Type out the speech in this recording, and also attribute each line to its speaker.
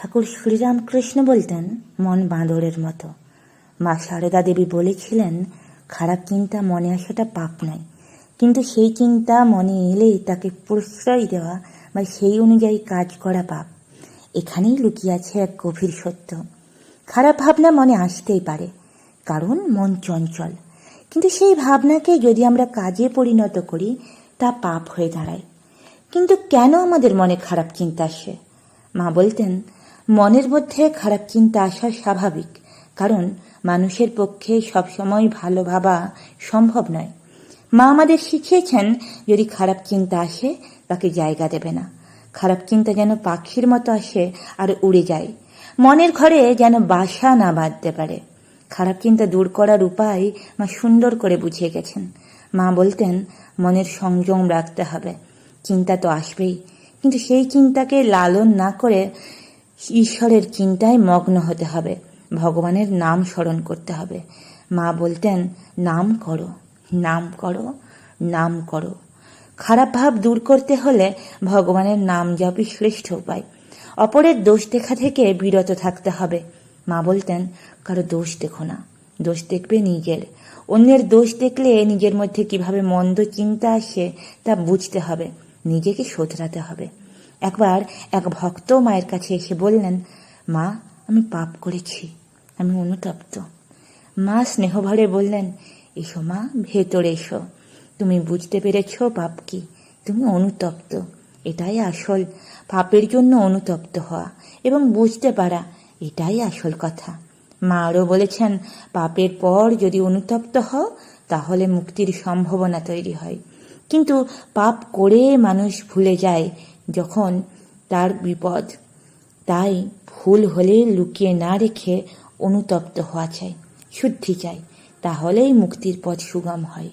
Speaker 1: ঠাকুর শ্রীরামকৃষ্ণ বলতেন, মন বাঁদরের মতো। মা সারদা দেবী বলেছিলেন, খারাপ চিন্তা মনে আসাটা পাপ নয়, কিন্তু সেই চিন্তা মনে এলেই তাকে প্রশ্রয় দেওয়া বা সেই অনুযায়ী কাজ করা পাপ। এখানেই লুকিয়ে আছে এক গভীর সত্য। খারাপ ভাবনা মনে আসতেই পারে, কারণ মন চঞ্চল, কিন্তু সেই ভাবনাকে যদি আমরা কাজে পরিণত করি তা পাপ হয়ে দাঁড়ায়। কিন্তু কেন আমাদের মনে খারাপ চিন্তা আসে? মা বলতেন, মনের মধ্যে খারাপ চিন্তা আসা স্বাভাবিক, কারণ মানুষের পক্ষে সবসময় ভালো ভাবা সম্ভব নয়। মা আমাদের শিখিয়েছেন, যদি খারাপ চিন্তা আসে তাকে জায়গা দেবে না। খারাপ চিন্তা যেন পাখির মতো আসে আর উড়ে যায়, মনের ঘরে যেন বাসা না বাঁধতে পারে। খারাপ চিন্তা দূর করার উপায় মা সুন্দর করে বুঝিয়ে গেছেন। মা বলতেন, মনের সংযম রাখতে হবে। চিন্তা তো আসবেই, কিন্তু সেই চিন্তাকে লালন না করে ঈশ্বরের চিন্তায় মগ্ন হতে হবে, ভগবানের নাম স্মরণ করতে হবে। মা বলতেন, নাম করো, নাম করো, নাম করো। খারাপ ভাব দূর করতে হলে ভগবানের নাম জপই শ্রেষ্ঠ উপায়। অপরের দোষ দেখা থেকে বিরত থাকতে হবে। মা বলতেন, কারো দোষ দেখো না, দোষ দেখবে নিজের। অন্যের দোষ দেখলে নিজের মধ্যে কিভাবে মন্দ চিন্তা আসে তা বুঝতে হবে, নিজেকে শোধরাতে হবে। একবার এক ভক্ত মায়ের কাছে এসে বললেন, মা, আমি পাপ করেছি, আমি অনুতপ্ত। মা স্নেহভরে বললেন, এসো মা, ভেতরে এসো। তুমি বুঝতে পেরেছ পাপ কি, তুমি অনুতপ্ত। এটাই আসল। পাপের জন্য অনুতপ্ত হওয়া এবং বুঝতে পারা, এটাই আসল কথা। মা আরও বলেছেন, পাপের পর যদি অনুতপ্ত হও তাহলে মুক্তির সম্ভাবনা তৈরি হয়। কিন্তু পাপ করে মানুষ ভুলে যায় যখন তার বিপদ। তাই ভুল হলে লুকিয়ে না রেখে অনুতপ্ত হওয়া চাই, শুদ্ধি চাই, তাহলেই মুক্তির পথ সুগম হয়।